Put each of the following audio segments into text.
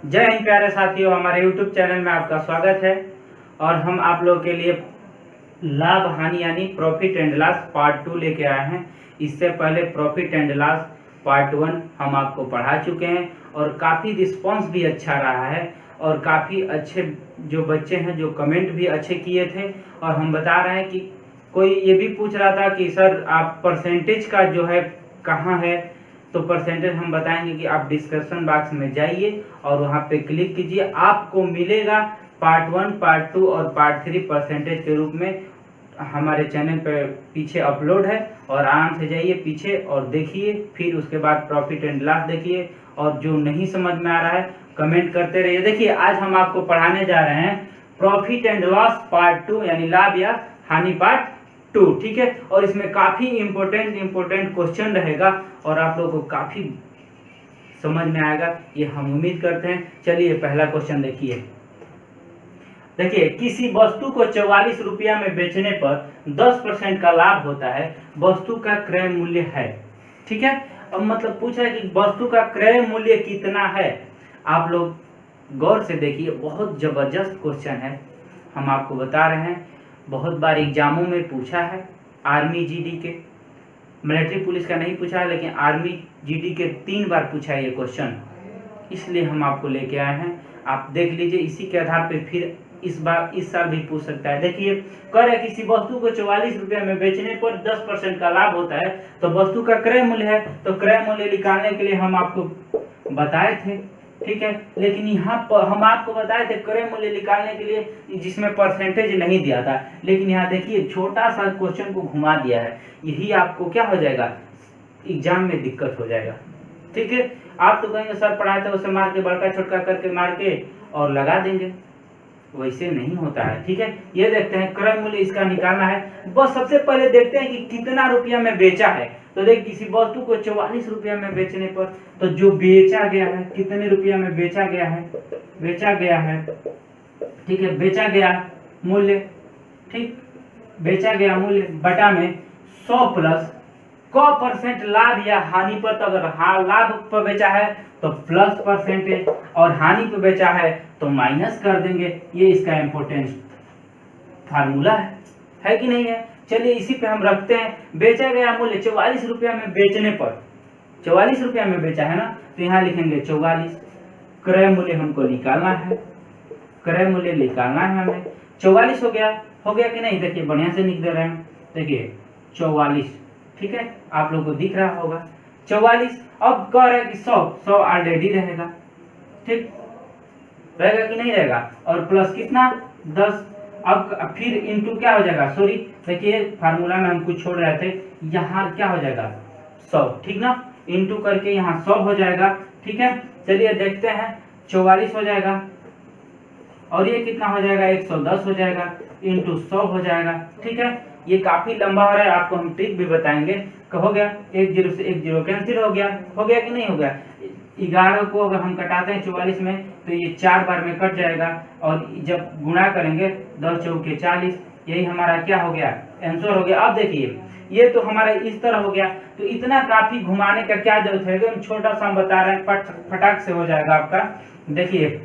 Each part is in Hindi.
जय हिंद प्यारे साथियों, हमारे YouTube चैनल में आपका स्वागत है। और हम आप लोगों के लिए लाभ हानि यानी प्रॉफिट एंड लॉस पार्ट 2 लेके आए हैं। इससे पहले प्रॉफिट एंड लॉस पार्ट 1 हम आपको पढ़ा चुके हैं और काफ़ी रिस्पांस भी अच्छा रहा है और काफ़ी अच्छे जो बच्चे हैं जो कमेंट भी अच्छे किए थे। और हम बता रहे हैं कि कोई ये भी पूछ रहा था कि सर आप परसेंटेज का जो है कहाँ है, तो परसेंटेज हम बताएंगे कि आप डिस्क्रिप्शन बॉक्स में जाइए और वहाँ पे क्लिक कीजिए, आपको मिलेगा पार्ट 1, पार्ट 2 और पार्ट 3 परसेंटेज के रूप में हमारे चैनल पर पीछे अपलोड है। और आराम से जाइए पीछे और देखिए, फिर उसके बाद प्रॉफिट एंड लॉस देखिए। और जो नहीं समझ में आ रहा है कमेंट करते रहिए। देखिए आज हम आपको पढ़ाने जा रहे हैं प्रॉफिट एंड लॉस पार्ट 2 यानी लाभ या हानि पार्ट 2, ठीक है। और इसमें काफी इंपॉर्टेंट क्वेश्चन रहेगा और आप लोगों को काफी समझ में आएगा, ये हम उम्मीद करते हैं। चलिए पहला क्वेश्चन देखिए। देखिए, किसी वस्तु को 44 रुपया में बेचने पर 10% का लाभ होता है, वस्तु का क्रय मूल्य है, ठीक है। अब मतलब पूछा है कि वस्तु का क्रय मूल्य कितना है। आप लोग गौर से देखिए, बहुत जबरदस्त क्वेश्चन है, हम आपको बता रहे हैं। बहुत बार एग्जामों में पूछा है, आर्मी जीडी के, मिलिट्री पुलिस का नहीं पूछा है, लेकिन आर्मी जीडी के 3 बार पूछा है ये क्वेश्चन, इसलिए हम आपको लेके आए हैं। आप देख लीजिए, इसी के आधार पे फिर इस साल भी पूछ सकता है। देखिए, कह रहे किसी वस्तु को 44 रुपये में बेचने पर 10% का लाभ होता है, तो वस्तु का क्रय मूल्य है, तो क्रय मूल्य निकालने के लिए हम आपको बताए थे, ठीक है। लेकिन यहाँ पर हम आपको बताए थे क्रय मूल्य निकालने के लिए जिसमें परसेंटेज नहीं दिया था, लेकिन यहाँ देखिए छोटा सा क्वेश्चन को घुमा दिया है। यही आपको क्या हो जाएगा, एग्जाम में दिक्कत हो जाएगा, ठीक है। आप तो कहेंगे सर पढ़ाए थे उसे मार के बड़का छोटका करके मार के और लगा देंगे, वैसे नहीं होता है, ठीक है। ये देखते हैं क्रय मूल्य इसका निकालना है। बस सबसे पहले देखते हैं कि कितना रुपया में बेचा है। तो देख, किसी वस्तु को 44 रुपया में बेचने पर, तो जो बेचा गया है कितने रुपया में बेचा गया है, ठीक है, बेचा गया मूल्य, ठीक, बेचा गया मूल्य बटा में 100 प्लस क परसेंट लाभ या हानि पर। तो अगर लाभ पर बेचा है तो प्लस परसेंटेज और हानि पर बेचा है तो माइनस कर देंगे। ये इसका इम्पोर्टेंट फार्मूला है कि नहीं है। चलिए इसी पे हम रखते हैं। बेचा गया मूल्य 44 रुपया में बेचने पर, 44 रुपया में बेचा है ना, तो यहाँ लिखेंगे 44। क्रय मूल्य हमको निकालना है, क्रय मूल्य निकालना है हमें। 44 हो गया कि नहीं। देखिए बढ़िया से लिख दे रहे हैं, देखिए 44, ठीक है, आप लोग को दिख रहा होगा 44। अब कह रहे हैं कि 100 ऑलरेडी रहेगा, ठीक रहेगा कि नहीं रहेगा, और प्लस कितना 10। अब फिर इंटू क्या हो जाएगा, सॉरी देखिए फार्मूला में हम कुछ छोड़ रहे थे, यहाँ क्या हो जाएगा 100, ठीक ना, इंटू करके यहाँ 100 हो जाएगा, ठीक है। चलिए देखते हैं, 44 हो जाएगा और ये कितना हो जाएगा 110 हो जाएगा, इंटू 100 हो जाएगा, ठीक है। ये काफी लंबा हो रहा है, आपको हम ट्रिक भी बताएंगे। हो गया 1 0 से 1 0 कैंसिल हो गया कि नहीं हो गया। 11 को अगर हम कटाते हैं 44 में तो ये 4 बार में कट जाएगा, और जब गुणा करेंगे 10 चौके 40, यही हमारा क्या हो गया, आंसर हो गया। अब देखिए ये तो हमारा इस तरह हो गया, तो इतना काफी घुमाने का क्या जरूरत है, एकदम छोटा सा हम बता रहे हैं, फटाक से हो जाएगा आपका। देखिए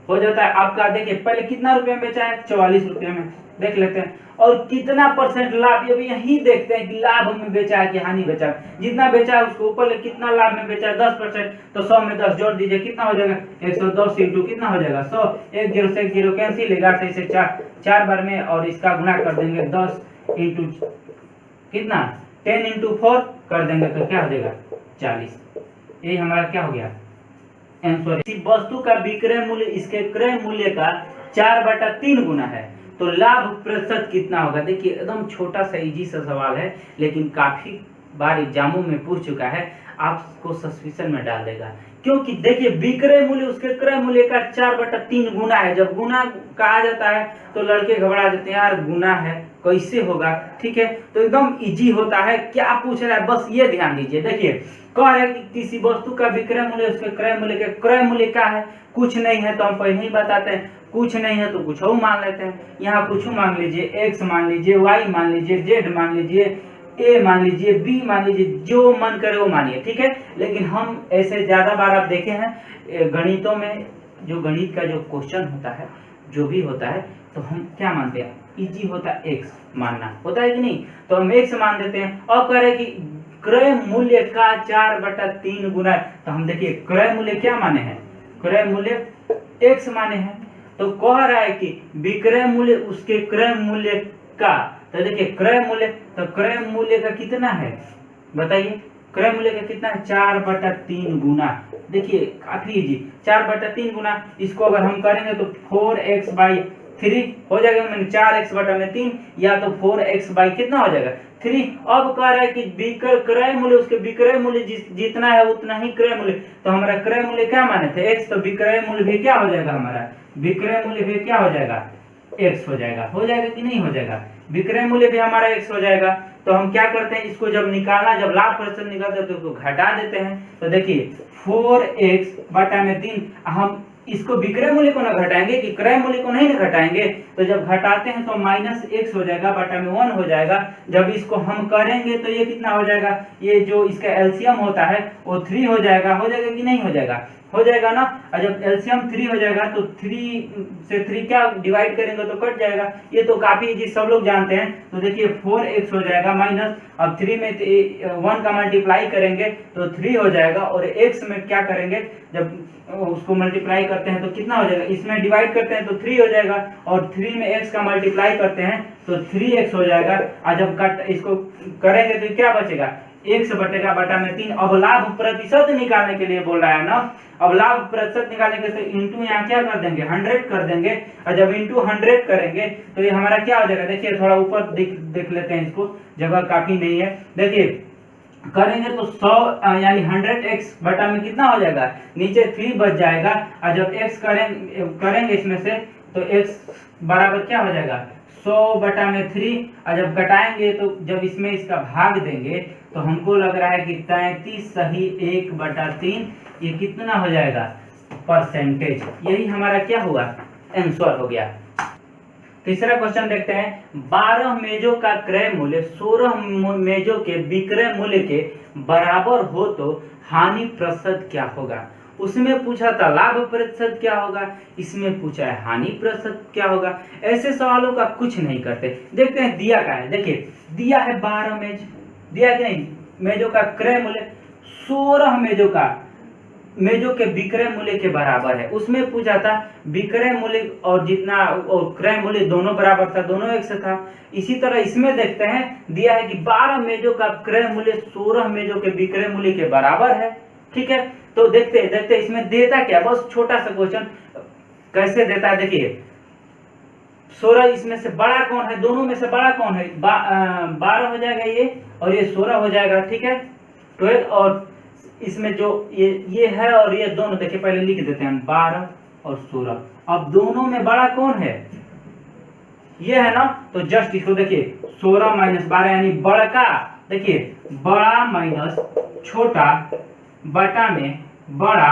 हो जाता है आपका। देखिए पहले कितना रुपये में बेचा है, 44 रुपये में, देख लेते हैं। और कितना परसेंट लाभ, ये भी यही देखते हैं कि लाभ में बेचा है कि हानि बेचा है। जितना बेचा है उसको ऊपर कितना लाभ में बेचा है 10%, तो 100 में 10 जोड़ दीजिए, कितना हो जाएगा 110 इंटू कितना हो जाएगा 100। 1 0 से 1 0 कैंसिल, 11 से 4 बार में, और इसका गुणा कर देंगे 10 इंटू कितना 10 इंटू 4 कर देंगे, तो क्या हो जाएगा 40। यही हमारा क्या हो गया आंसर। इसी वस्तु का विक्रय मूल्य इसके क्रय मूल्य का 4/3 गुना है, तो लाभ प्रतिशत कितना होगा। देखिए एकदम छोटा सा इजी सा सवाल है, लेकिन काफी बार एग्जामों में पूछ चुका है, आपको सस्पेंशन में डाल देगा। क्योंकि देखिए विक्रय मूल्य उसके क्रय मूल्य का 4/3 गुना है। जब गुना कहा जाता है तो लड़के घबरा जाते हैं, यार गुना है कैसे होगा, ठीक है। तो एकदम इजी होता है। क्या पूछ रहा है बस ये ध्यान दीजिए। देखिए कह रहा है कि किसी वस्तु का विक्रय मूल्य उसके क्रय मूल्य के क्रय मूल्य क्या है, कुछ नहीं है तो हम पहले ही बताते हैं, कुछ नहीं है तो कुछ और मान लेते हैं। यहाँ कुछ मान लीजिए, x मान लीजिए, y मान लीजिए, z मान लीजिए, ए मान लीजिए, बी मान लीजिए, जो मन करे वो मानिए, ठीक है। लेकिन हम ऐसे ज्यादा बार आप देखे हैं गणितों में, जो गणित का जो क्वेश्चन होता है, जो भी होता है, तो हम क्या मानते हैं, इजी होता है एक्स मानना, होता है कि नहीं, तो हम एक्स मान देते हैं। और कह रहे कि क्रय मूल्य का 4/3 गुना, तो हम देखिए क्रय मूल्य क्या माने हैं, क्रय मूल्य एक्स माने हैं। तो कह रहा है कि विक्रय मूल्य उसके क्रय मूल्य का, तो देखिए क्रय मूल्य, तो क्रय मूल्य का कितना है बताइए, क्रय मूल्य का कितना है, 4/3 गुना। देखिए काफी इजी, 4/3 गुना, इसको अगर हम करेंगे तो 4x/3 हो जाएगा, मैंने 4x/3, या तो 4x/ कितना हो जाएगा 3। अब कह रहा है कि क्रय मूल्य उसके विक्रय मूल्य जितना है उतना ही क्रय मूल्य, तो हमारा क्रय मूल्य क्या माने थे x, तो विक्रय मूल्य भी क्या हो जाएगा, हमारा विक्रय मूल्य भी क्या हो जाएगा, x हो जाएगा कि नहीं हो जाएगा, विक्रय मूल्य भी हमारा x हो जाएगा। तो हम क्या करते हैं, इसको जब निकालना, जब लाभ प्रतिशत निकालते हैं तो इसको घटा देते हैं। तो देखिए 4x/3, हम इसको विक्रय मूल्य को ना घटाएंगे कि क्रय मूल्य को नहीं ना घटाएंगे, तो जब घटाते हैं तो -x हो जाएगा, बटा में 1 हो जाएगा। जब इसको हम करेंगे तो ये कितना हो जाएगा, ये जो इसका एलसीएम होता है वो 3 हो जाएगा कि नहीं हो जाएगा, हो जाएगा ना। और जब एलसीएम 3 हो जाएगा तो 3 से 3 क्या डिवाइड करेंगे तो कट जाएगा, ये तो काफी इजी, सब लोग जानते हैं। तो देखिए 4x हो जाएगा माइनस, अब 3 में 1 का मल्टीप्लाई करेंगे तो 3 हो जाएगा, और x में क्या करेंगे, जब उसको मल्टीप्लाई करते हैं तो कितना हो जाएगा, इसमें डिवाइड करते हैं तो 3 हो जाएगा, और 3 में x का मल्टीप्लाई करते हैं तो 3x हो जाएगा। और जब कट इसको करेंगे तो क्या बचेगा, x बटेगा बटा में 3। अब लाभ प्रतिशत निकालने के लिए बोल रहा है ना, अब लाभ प्रतिशत निकालने के लिए इंटू यहाँ क्या कर देंगे, 100 कर देंगे, और जब इंटू 100 करेंगे तो ये हमारा क्या हो जाएगा, देखिए थोड़ा ऊपर देख लेते हैं, इसको जगह काफी नहीं है, देखिए करेंगे तो 100 यानी 100x बटा में कितना हो जाएगा, नीचे 3 बच जाएगा, और जब x करेंगे इसमें से तो x बराबर क्या हो जाएगा, 100 बटा में 3, और जब घटाएंगे तो जब इसमें इसका भाग देंगे तो हमको लग रहा है कि 33 सही 1/3, ये कितना हो जाएगा परसेंटेज, यही हमारा क्या हुआ, आंसर हो गया। तीसरा क्वेश्चन देखते हैं, 12 मेजों का क्रय मूल्य 16 मेजों के विक्रय मूल्य के बराबर हो तो हानि प्रतिशत क्या होगा। उसमें पूछा था लाभ प्रतिशत क्या होगा, इसमें पूछा है हानि प्रतिशत क्या होगा। ऐसे सवालों का कुछ नहीं करते, देखते हैं दिया का है, देखिए दिया है 12 मेज, दिया कि नहीं, मेजों का क्रय मूल्य 16 मेजों के विक्रय मूल्य के बराबर है। उसमें पूछा था विक्रय मूल्य और जितना और क्रय मूल्य दोनों बराबर था, दोनों एक से था। इसी तरह इसमें देखते हैं, दिया है कि 12 मेजों का क्रय मूल्य 16 मेजों के विक्रय मूल्य के बराबर है, ठीक है। तो देखते इसमें देता क्या, बस छोटा सा क्वेश्चन कैसे देता है, देखिए 16 इसमें से बड़ा कौन है, दोनों में से बड़ा कौन है, 12 हो जाएगा ये, और ये 16 हो जाएगा, ठीक है 12, और इसमें जो ये है और ये दोनों, देखिए पहले लिख देते हैं 12 और 16, अब दोनों में बड़ा कौन है, ये है ना, तो जस्ट इसको देखिए 16 माइनस 12 यानी बड़का, देखिए बड़ा माइनस छोटा बटा में बड़ा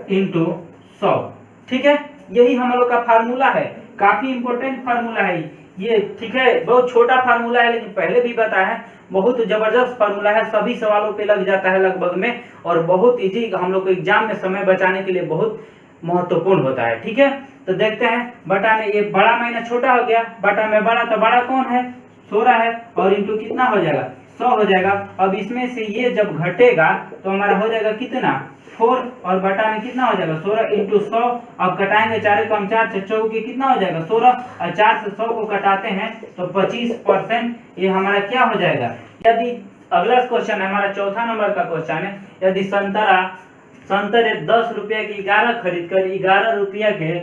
इंटू 100, ठीक है, यही हम लोग का फार्मूला है, काफी इंपॉर्टेंट फार्मूला है ये, ठीक है। बहुत छोटा फार्मूला है लेकिन पहले भी बताया है, बहुत जबरदस्त फार्मूला है, सभी सवालों पे लग जाता है लगभग में, और बहुत इजी, हम लोग को एग्जाम में समय बचाने के लिए बहुत महत्वपूर्ण होता है, ठीक है। तो देखते हैं, बटा में ये बड़ा माइनस छोटा हो गया, बटा में बड़ा, तो बड़ा कौन है 16 है, और इंटू कितना हो जाएगा 100 हो जाएगा। अब इसमें से ये जब घटेगा तो हमारा हो जाएगा कितना 4, और बटा में कितना हो जाएगा 16 इंटू 100, अब कटाएंगे 4 कम 4 चौके कितना हो जाएगा 16, और 4 से 100 को कटाते हैं तो 25%, ये हमारा क्या हो जाएगा। यदि अगला क्वेश्चन है हमारा चौथा नंबर का क्वेश्चन है, यदि संतरे 10 रुपया की 11 खरीद कर 11 रुपया के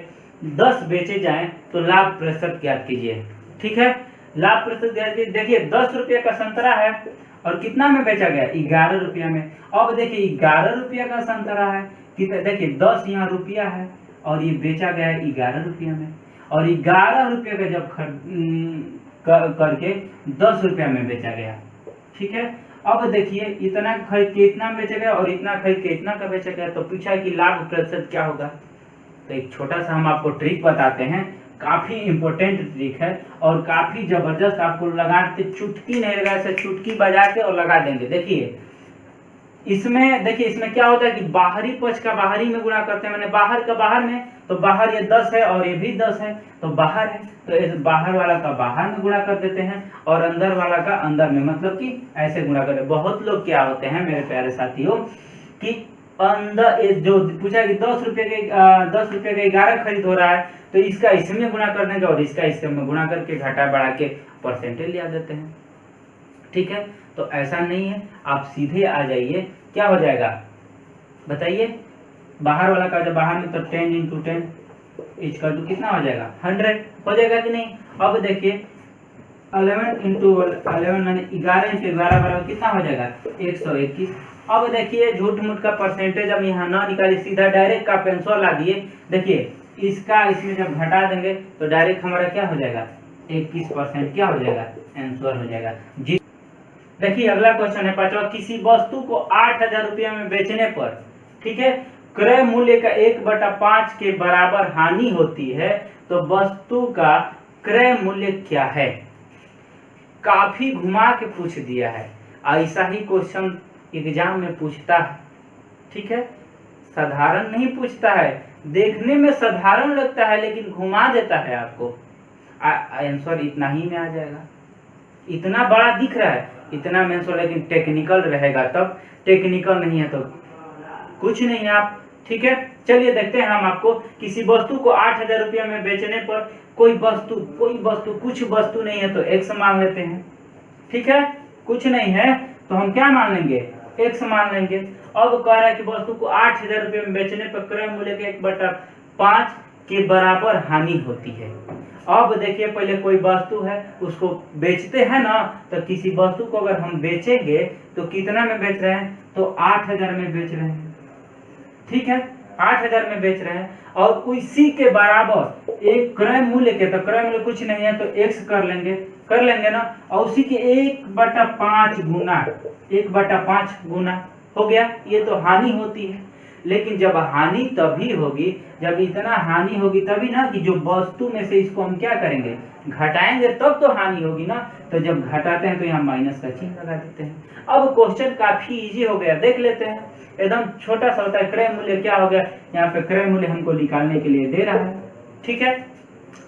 10 बेचे जाएं तो लाभ प्रतिशत ज्ञात कीजिए, ठीक है। लाभ प्रतिशत ज्ञात कीजिए, देखिए 10 रुपया का संतरा है और कितना में बेचा गया 11 रुपया में। अब देखिए 11 रुपया का संतरा है, देखिए 10 यहाँ रुपया है और ये बेचा गया है 11 रुपया में, और 11 रुपया का जब करके 10 रुपया में बेचा गया, ठीक है। अब देखिए इतना खरीद के इतना बेचा गया और इतना खरीद के इतना का बेचा गया, तो पूछा है कि लाभ प्रतिशत क्या होगा। तो एक छोटा सा हम आपको ट्रिक बताते हैं, काफी इम्पोर्टेंट ट्रिक है और काफी जबरदस्त, आपको लगाते चुटकी नहीं लगा, ऐसे चुटकी बजा के और लगा देंगे। देखिए इसमें, देखिए इसमें क्या होता है कि बाहरी पक्ष का बाहरी में गुणा करते हैं, मैंने बाहर का बाहर में, तो बाहर ये 10 है और ये भी 10 है, तो बाहर है तो इस बाहर वाला का बाहर में गुणा कर देते हैं और अंदर वाला का अंदर में, मतलब कि ऐसे गुणा करते हैं। बहुत लोग क्या होते हैं मेरे प्यारे साथियों कि अंदर जो पूछा कि 10 रुपए के 11 खरीद हो रहा है, तो इसका इसमें गुणा कर देंगे और इसका इसमें गुणा करके घटा बढ़ा के परसेंटेज ले आ देते हैं। ठीक है, तो ऐसा नहीं है, आप सीधे आ जाइए, क्या हो जाएगा बताइए, बाहर वाला का जब बाहर में तो 10 × 10 इक्वल टू कितना हो जाएगा 100 हो जाएगा कि नहीं। अब देखिए 11 × 11 मैंने 11 × 11 बराबर कितना हो जाएगा 121। अब देखिए झूठ मूठ का परसेंटेज अब यहाँ ना निकालिए, सीधा डायरेक्ट का आंसर ला दिए। देखिए इसका इसमें जब घटा देंगे तो डायरेक्ट हमारा क्या हो जाएगा 21% क्या हो जाएगा आंसर हो जाएगा जी। देखिए अगला क्वेश्चन है 5वां, किसी वस्तु को 8,000 रुपया में बेचने पर, ठीक है, क्रय मूल्य का 1/5 के बराबर हानि होती है, तो वस्तु का क्रय मूल्य क्या है। काफी घुमा के पूछ दिया है, ऐसा ही क्वेश्चन एग्जाम में पूछता है। ठीक है, साधारण नहीं पूछता है, देखने में साधारण लगता है लेकिन घुमा देता है आपको। आंसर इतना ही में आ जाएगा, इतना बड़ा दिख रहा है इतना में आंसर, लेकिन टेक्निकल रहेगा तब, टेक्निकल नहीं है तो कुछ नहीं आप। ठीक है, चलिए देखते हैं हम आपको, किसी वस्तु को 8,000 रुपया में बेचने पर कोई वस्तु कुछ वस्तु नहीं है तो x मान लेते हैं। ठीक है, कुछ नहीं है तो हम क्या मान लेंगे x मान लेंगे। अब कह रहा है कि वस्तु को 8,000 रुपये में बेचने पर क्रय मूल्य के 1/5 के बराबर हानि होती है। अब देखिए पहले कोई वस्तु है उसको बेचते हैं ना, तो किसी वस्तु को अगर हम बेचेंगे तो कितना में बेच रहे हैं, तो 8,000 में बेच रहे हैं। ठीक है, 8,000 में बेच रहे हैं और उसी के बराबर एक क्रय मूल्य के, तो क्रय मूल्य कुछ नहीं है तो x कर लेंगे ना, और उसी के 1/5 गुना हो गया। ये तो हानि होती है, लेकिन जब हानि तभी होगी जब इतना हानि होगी तभी ना, कि जो वस्तु में से इसको हम क्या करेंगे घटाएंगे तब तो हानि होगी ना। तो जब घटाते हैं तो यहाँ माइनस का चिन्ह लगा देते हैं। अब क्वेश्चन काफी इजी हो गया, देख लेते हैं, एकदम छोटा सा होता है। क्रय मूल्य क्या हो गया, यहाँ पे क्रय मूल्य हमको निकालने के लिए दे रहा है। ठीक है,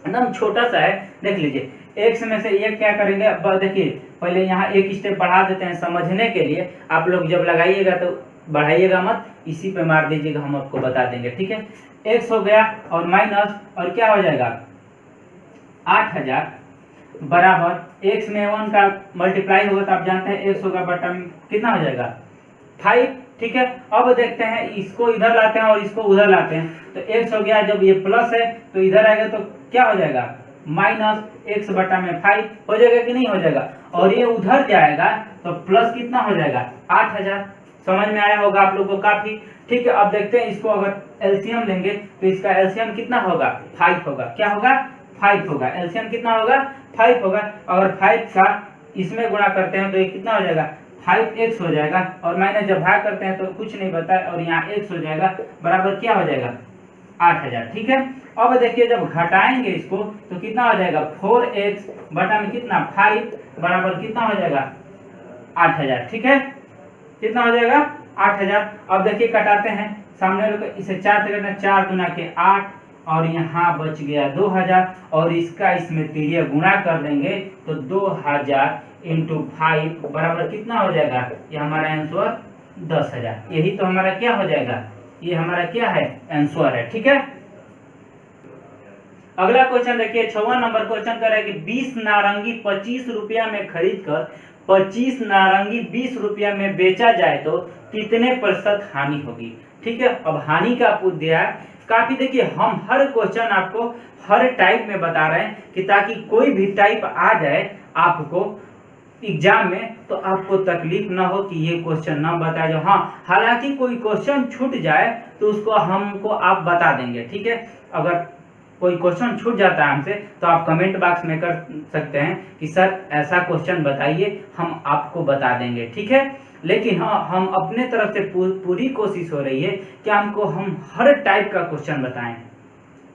एकदम छोटा सा है, देख लीजिए। x में से ये क्या करेंगे, अब देखिए पहले यहाँ एक स्टेप बढ़ा देते हैं समझने के लिए। आप लोग जब लगाइएगा तो बढ़ाइएगा मत, इसी पे मार दीजिएगा, हम आपको बता देंगे। ठीक है, x हो गया और माइनस और क्या हो जाएगा 8,000 बराबर x में 1 का मल्टीप्लाई होगा तो आप जानते हैं x होगा बटा में कितना हो जाएगा 5। ठीक है, अब देखते हैं इसको इधर लाते हैं और इसको उधर लाते हैं, तो x हो गया, जब ये प्लस है तो इधर आएगा तो क्या हो जाएगा माइनस x बटा में 5 हो जाएगा कि नहीं हो जाएगा, और ये उधर जाएगा तो प्लस कितना हो जाएगा 8,000। समझ में आया होगा आप लोगों को काफी। ठीक है, अब देखते हैं इसको अगर एलसीएम लेंगे तो इसका एलसीएम कितना होगा 5 होगा, क्या होगा 5 होगा, एलसीएम कितना होगा 5 होगा। अगर 5 का इसमें गुणा करते हैं तो ये कितना हो जाएगा 5x हो जाएगा, और माइनस जब भाग करते हैं तो कुछ नहीं बता है और यहाँ x हो जाएगा बराबर क्या हो जाएगा 8,000। ठीक है, अब देखिए जब घटाएंगे इसको तो कितना हो जाएगा 4x बटा में कितना 5 बराबर कितना हो जाएगा 8,000। ठीक है, कितना हो जाएगा 8,000। अब देखिए कटाते हैं, सामने वाले को इसे 4 से करना, 4 गुना के 8 और यहाँ बच गया 2,000, और इसका इसमें तिरिया गुणा कर देंगे तो 2,000 × 5 बराबर कितना हो जाएगा, ये हमारा आंसर 10,000। यही तो हमारा क्या हो जाएगा, ये हमारा क्या है आंसर है। ठीक है, अगला क्वेश्चन देखिए 6वां नंबर क्वेश्चन कर रहा है कि 20 नारंगी 25 रुपया में खरीद कर 25 नारंगी 20 रुपया में बेचा जाए तो कितने % हानि होगी। ठीक है, अब हानि का पूछ दिया है काफी। देखिए हम हर क्वेश्चन आपको हर टाइप में बता रहे हैं कि ताकि कोई भी टाइप आ जाए आपको एग्जाम में तो आपको तकलीफ ना हो कि ये क्वेश्चन ना बताया जाए। हाँ, हालांकि कोई क्वेश्चन छूट जाए तो उसको हमको आप बता देंगे। ठीक है, अगर कोई क्वेश्चन छूट जाता है हमसे तो आप कमेंट बॉक्स में कर सकते हैं कि सर ऐसा क्वेश्चन बताइए, हम आपको बता देंगे। ठीक है, लेकिन हाँ हम अपने तरफ से पूरी कोशिश हो रही है कि हम हर टाइप का क्वेश्चन बताएं।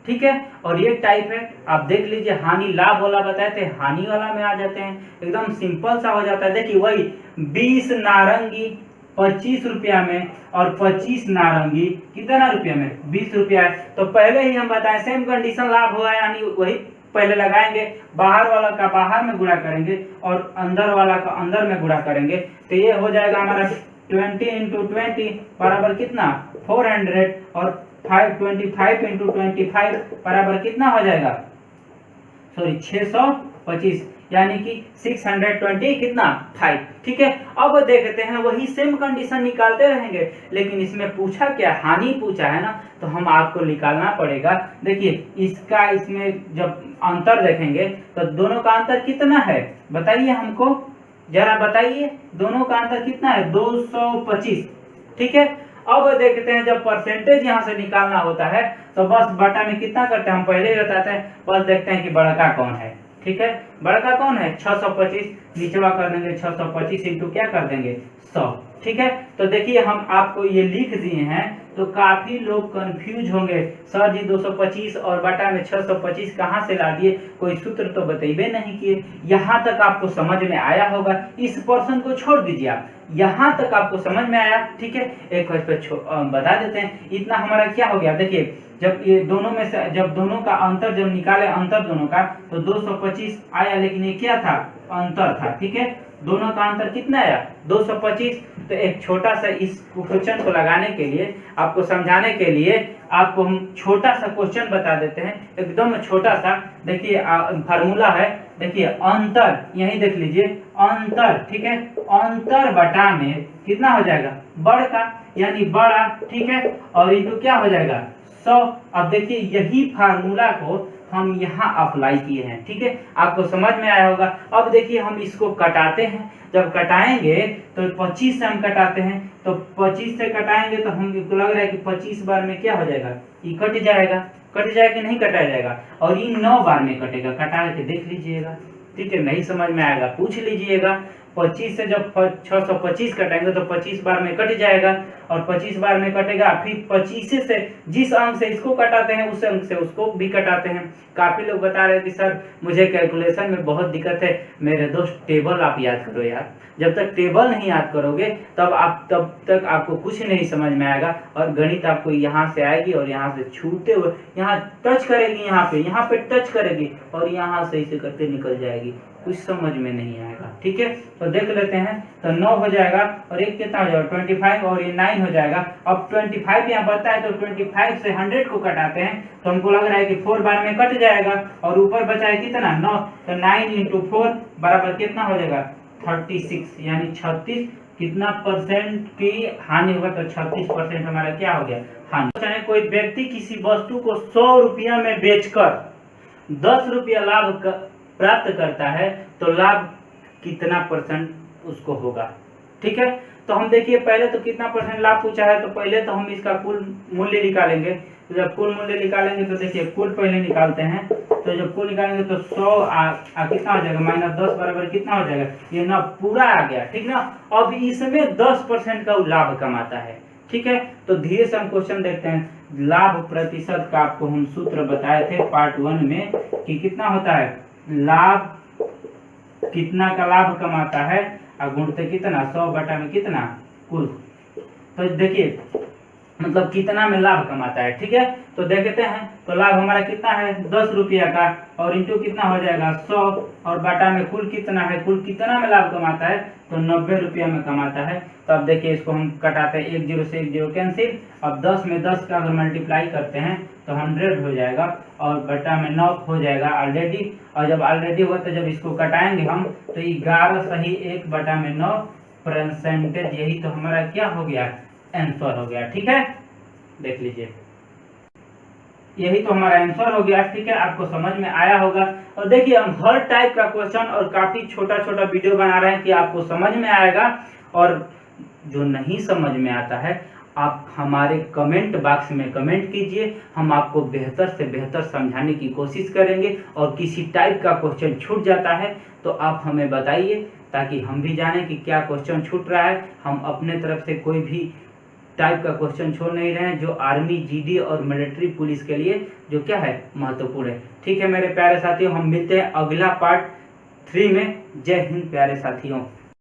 ठीक है। और ये टाइप है, आप देख लीजिए, हानि लाभ वाला बताए थे, हानि वाला में आ जाते हैं, एकदम सिंपल सा हो जाता है। देखिए वही 20 नारंगी 25 रुपया में और 25 नारंगी कितना रुपया में 20 रुपया है। तो पहले ही हम बताएं सेम कंडीशन लाभ हुआ है, यानी वही पहले लगाएंगे, बाहर वाला का बाहर में गुणा करेंगे और अंदर वाला का अंदर में गुणा करेंगे। तो ये हो जाएगा हमारा 20 इंटू 20 बराबर कितना 400 और 25 इंटू 25 बराबर कितना हो जाएगा, सॉरी 625, यानी कि 620 कितना 5। ठीक है। अब देखते हैं वही सेम कंडीशन निकालते रहेंगे, लेकिन इसमें पूछा क्या, हानि पूछा है ना, तो हम आपको निकालना पड़ेगा। देखिए इसका इसमें जब अंतर देखेंगे तो दोनों का अंतर कितना है बताइए हमको, जरा बताइए, दोनों का अंतर कितना है 225। ठीक है। अब देखते हैं जब परसेंटेज यहाँ से निकालना होता है तो बस बटा में कितना करते हैं, हम पहले ही बताते हैं, बस देखते हैं कि बड़का कौन है। ठीक है, बड़का कौन है 625, नीचवा कर देंगे 625 इंटू क्या कर देंगे 100। ठीक है। तो देखिए हम आपको ये लिख दिए हैं, तो काफी लोग कंफ्यूज होंगे, सर जी 225 और बटा में 625 कहाँ से ला दिए, कोई सूत्र तो बतेबे नहीं किए। यहाँ तक आपको समझ में आया होगा, इस पर्सन को छोड़ दीजिए आप, यहाँ तक आपको समझ में आया। ठीक है, एक बता देते हैं, इतना हमारा क्या हो गया। देखिए जब ये दोनों में से जब दोनों का अंतर जब निकाले, अंतर दोनों का, तो 225 आया, लेकिन ये क्या था अंतर था। ठीक है, दोनों का अंतर कितना आया 225। तो एक छोटा सा इस क्वेश्चन को लगाने के लिए, आपको समझाने के लिए आपको हम छोटा सा क्वेश्चन बता देते हैं, एकदम छोटा सा। देखिए फार्मूला है, देखिए अंतर, यही देख लीजिए अंतर। ठीक है, अंतर बटा में कितना हो जाएगा बड़ का, यानी बड़ा। ठीक है, और इंटू क्या हो जाएगा 100। अब देखिए यही फार्मूला को हम यहाँ अप्लाई किए हैं। ठीक है, आपको समझ में आया होगा। अब देखिए हम इसको कटाते हैं, जब कटाएंगे तो 25 से हम कटाते हैं, तो 25 से कटाएंगे तो हमको लग रहा है कि 25 बार में क्या हो जाएगा, ये कट जाएगा, कट जाएगा कि नहीं कटा जाएगा, और ये 9 बार में कटेगा, कटा के देख लीजिएगा। ठीक है, नहीं समझ में आएगा पूछ लीजिएगा। 25 से जब 625 कटेंगे तो 25 बार में कट जाएगा, और 25 बार में कटेगा, फिर 25 से जिस अंक से इसको कटाते हैं उस अंक से उसको भी कटाते हैं। काफी लोग बता रहे हैं कि सर मुझे कैलकुलेशन में बहुत दिक्कत है। मेरे दोस्त टेबल आप याद करो यार, जब तक टेबल नहीं याद करोगे तब तक आपको कुछ नहीं समझ में आएगा। और गणित आपको यहाँ से आएगी और यहाँ से छूते हुए यहाँ टच करेगी, यहाँ पे टच करेगी और यहाँ से इसे करके निकल जाएगी, कुछ समझ में नहीं आएगा। ठीक है, तो देख लेते हैं। तो 9 हो जाएगा और एक कितना हो जाएगा 25, और ये 9 हो जाएगा। अब 25 यहाँ बनता है, तो 25 से 100 को कटाते हैं, तो हमको लग रहा है कि 4 बार में कट जाएगा, और ऊपर बचा है कितना 9, तो 9 इंटू 4 बराबर कितना हो जाएगा 36, यानी 36 कितना परसेंट की हानि होगा, तो 36% हमारा क्या हो गया हानि। चाहे कोई व्यक्ति किसी वस्तु को 100 रुपया में बेचकर 10 रुपया लाभ प्राप्त करता है, तो लाभ कितना परसेंट उसको होगा। ठीक है, तो हम देखिए पहले तो कितना परसेंट लाभ पूछा है, तो पहले तो हम इसका कुल मूल्य निकालेंगे। तो जब कुल मूल्य निकालेंगे तो देखिए कुल पहले निकालते हैं, तो जब कुल निकालेंगे तो 100 कितना हो जाएगा -10 बराबर कितना हो जाएगा, ये ना पूरा आ गया। ठीक ना, अब इसमें 10% का लाभ कमाता है। ठीक है, तो धीरे से हम क्वेश्चन देखते हैं। लाभ प्रतिशत का आपको हम सूत्र बताए थे पार्ट 1 में कि कितना होता है, लाभ कितना का लाभ कमाता है और गुणते कितना 100 बटा में कितना कुल, तो देखिए मतलब कितना में लाभ कमाता है। ठीक है, तो देखते हैं। तो लाभ हमारा कितना है 10 रुपया का, और इंटू कितना हो जाएगा 100, और बाटा में कुल कितना है, कुल कितना में लाभ कमाता है, तो 90 रुपया में कमाता है। तो अब देखिए इसको हम कटाते हैं, 1 0 से 1 0 कैंसिल। अब 10 में 10 का अगर मल्टीप्लाई करते हैं तो 100 हो जाएगा, और बटा में 9 हो जाएगा ऑलरेडी। और जब ऑलरेडी हुआ तो जब इसको कटाएंगे हम तो 11 सही 1 बटा में 9 परसेंटेज, यही तो हमारा क्या हो गया आंसर हो गया। ठीक है, देख लीजिए यही तो हमारा आंसर हो गया। ठीक है, आपको समझ में आया होगा। और देखिए हम हर टाइप का क्वेश्चन और काफी छोटा छोटा वीडियो बना रहे हैं कि आपको समझ में आएगा। और जो नहीं समझ में आता है आप हमारे कमेंट बॉक्स में कमेंट कीजिए, हम आपको बेहतर से बेहतर समझाने की कोशिश करेंगे। और किसी टाइप का क्वेश्चन छूट जाता है तो आप हमें बताइए, ताकि हम भी जानें कि क्या क्वेश्चन छूट रहा है, हम अपने तरफ से कोई भी टाइप का क्वेश्चन छोड़ नहीं रहे हैं, जो आर्मी, जीडी और मिलिट्री पुलिस के लिए जो क्या है महत्वपूर्ण है। ठीक है मेरे प्यारे साथियों, हम मिलते हैं अगला पार्ट 3 में। जय हिंद प्यारे साथियों।